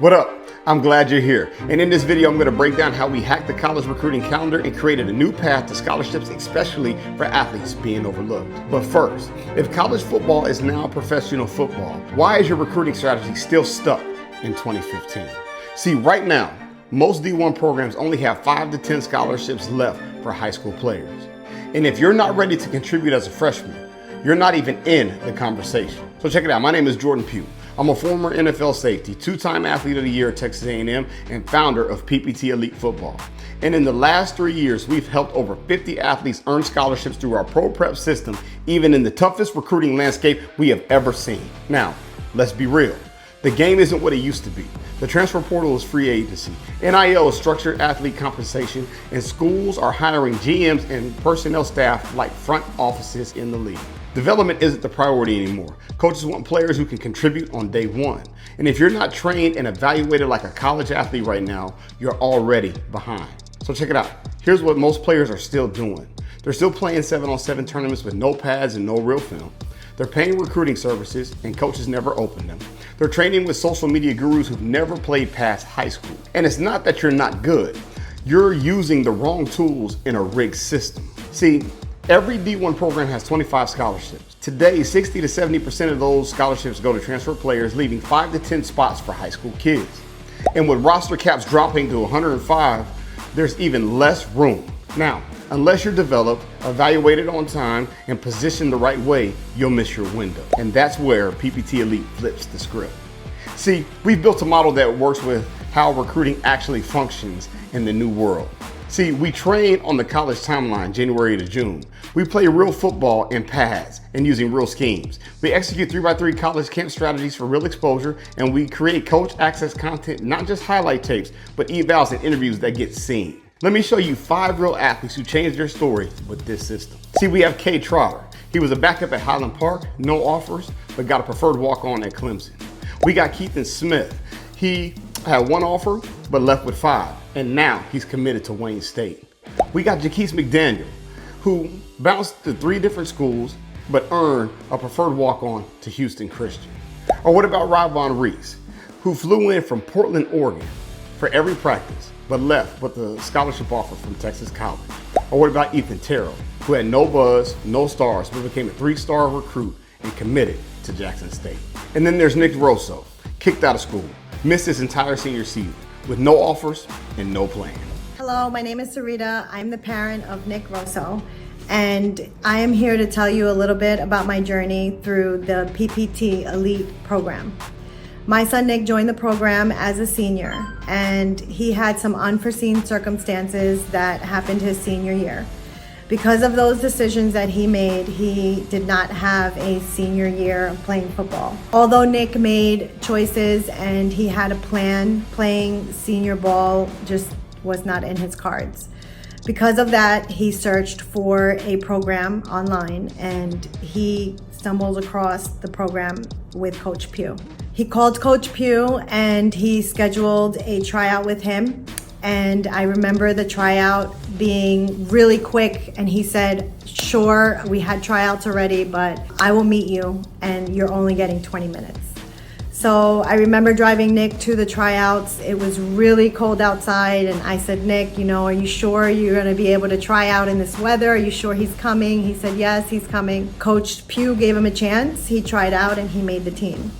What up? I'm glad you're here. And in this video, I'm going to break down how we hacked the college recruiting calendar and created a new path to scholarships, especially for athletes being overlooked. But first, if college football is now professional football, why is your recruiting strategy still stuck in 2015? See, right now, most D1 programs only have 5 to 10 scholarships left for high school players. And if you're not ready to contribute as a freshman, you're not even in the conversation. So check it out. My name is Jordan Pugh. I'm a former NFL safety, 2-time athlete of the year at Texas A&M, and founder of PPT Elite Football. And in the last 3 years, we've helped over 50 athletes earn scholarships through our pro prep system, even in the toughest recruiting landscape we have ever seen. Now, let's be real. The game isn't what it used to be. The transfer portal is free agency. NIL is structured athlete compensation, and schools are hiring GMs and personnel staff like front offices in the league. Development isn't the priority anymore. Coaches want players who can contribute on day one. And if you're not trained and evaluated like a college athlete right now, you're already behind. So check it out. Here's what most players are still doing. They're still playing 7-on-7 tournaments with no pads and no real film. They're paying recruiting services and coaches never open them. They're training with social media gurus who've never played past high school. And it's not that you're not good. You're using the wrong tools in a rigged system. See, every D1 program has 25 scholarships. Today, 60 to 70% of those scholarships go to transfer players, leaving 5 to 10 spots for high school kids. And with roster caps dropping to 105, there's even less room. Now, unless you're developed, evaluated on time, and positioned the right way, you'll miss your window. And that's where PPT Elite flips the script. See, we've built a model that works with how recruiting actually functions in the new world. See, we train on the college timeline, January to June. We play real football in pads and using real schemes. We execute 3x3 college camp strategies for real exposure, and we create coach access content, not just highlight tapes, but evals and interviews that get seen. Let me show you 5 real athletes who changed their story with this system. See, we have K. Trotter. He was a backup at Highland Park, no offers, but got a preferred walk-on at Clemson. We got Keithan Smith. He had 1 offer, but left with 5, and now he's committed to Wayne State. We got Jaquise McDaniel, who bounced to 3 different schools, but earned a preferred walk-on to Houston Christian. Or what about Ryvon Reese, who flew in from Portland, Oregon for every practice, but left with a scholarship offer from Texas College. Or what about Ethan Terrell, who had no buzz, no stars, but became a 3-star recruit and committed to Jackson State. And then there's Nick Rosso, kicked out of school, missed his entire senior season with no offers and no plan. Hello, my name is Sarita. I'm the parent of Nick Rosso, and I am here to tell you a little bit about my journey through the PPT Elite program. My son Nick joined the program as a senior, and he had some unforeseen circumstances that happened his senior year. Because of those decisions that he made, he did not have a senior year of playing football. Although Nick made choices and he had a plan, playing senior ball just was not in his cards. Because of that, he searched for a program online, and he stumbled across the program with Coach Pugh. He called Coach Pugh and he scheduled a tryout with him. And I remember the tryout being really quick, and he said, sure, we had tryouts already, but I will meet you and you're only getting 20 minutes. So I remember driving Nick to the tryouts. It was really cold outside, and I said, Nick, are you sure you're gonna be able to try out in this weather? Are you sure he's coming? He said, yes, he's coming. Coach Pugh gave him a chance. He tried out and he made the team.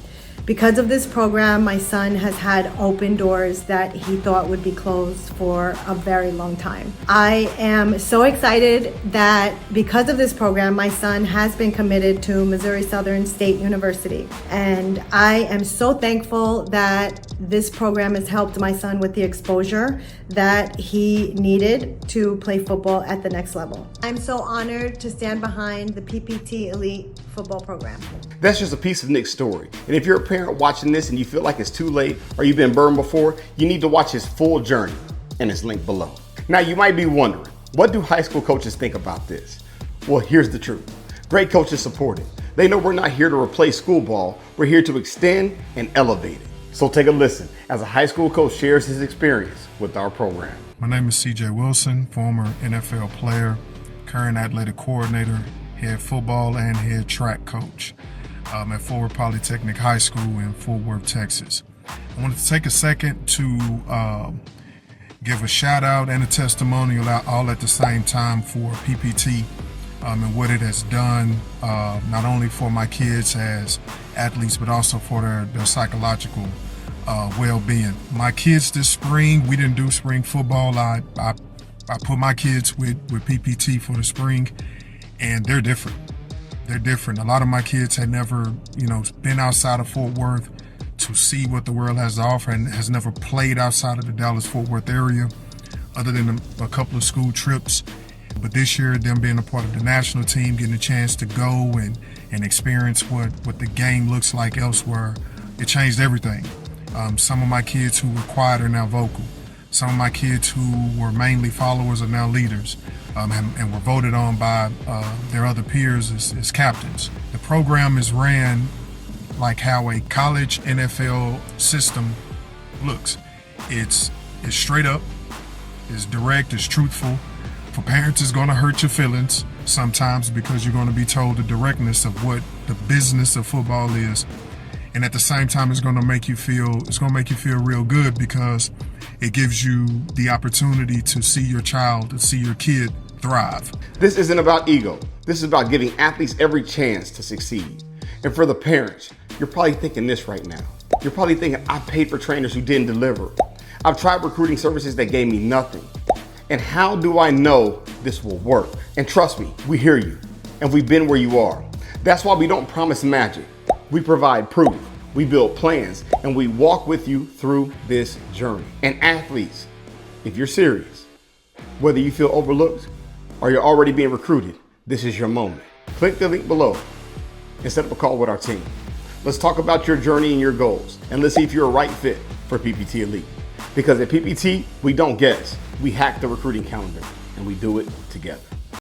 Because of this program, my son has had open doors that he thought would be closed for a very long time. I am so excited that because of this program, my son has been committed to Missouri Southern State University. And I am so thankful that this program has helped my son with the exposure that he needed to play football at the next level. I'm so honored to stand behind the PPT Elite football program. That's just a piece of Nick's story. And if you're a parent watching this and you feel like it's too late or you've been burned before, you need to watch his full journey, and it's linked below. Now, you might be wondering, what do high school coaches think about this? Well, here's the truth. Great coaches support it. They know we're not here to replace school ball. We're here to extend and elevate it. So take a listen as a high school coach shares his experience with our program. My name is CJ Wilson, former NFL player, current athletic coordinator, head football and head track coach at Fort Worth Polytechnic High School in Fort Worth, Texas. I wanted to take a second to give a shout out and a testimonial out all at the same time for PPT and what it has done, not only for my kids as athletes, but also for their psychological well-being. My kids this spring, we didn't do spring football. I put my kids with PPT for the spring, and they're different. They're different. A lot of my kids had never, been outside of Fort Worth to see what the world has to offer, and has never played outside of the Dallas-Fort Worth area other than a couple of school trips. But this year, them being a part of the national team, getting a chance to go and experience what the game looks like elsewhere, it changed everything. Some of my kids who were quiet are now vocal. Some of my kids who were mainly followers are now leaders, and were voted on by their other peers as captains. The program is ran like how a college NFL system looks. It's straight up, it's direct, it's truthful. For parents, it's going to hurt your feelings sometimes because you're going to be told the directness of what the business of football is. And at the same time, it's going to make you feel real good because it gives you the opportunity to see your child, to see your kid thrive. This isn't about ego. This is about giving athletes every chance to succeed. And for the parents, you're probably thinking this right now. You're probably thinking, I paid for trainers who didn't deliver. I've tried recruiting services that gave me nothing. And how do I know this will work? And trust me, we hear you, and we've been where you are. That's why we don't promise magic. We provide proof, we build plans, and we walk with you through this journey. And athletes, if you're serious, whether you feel overlooked or you're already being recruited, this is your moment. Click the link below and set up a call with our team. Let's talk about your journey and your goals, and let's see if you're a right fit for PPT Elite. Because at PPT, we don't guess, we hack the recruiting calendar, and we do it together.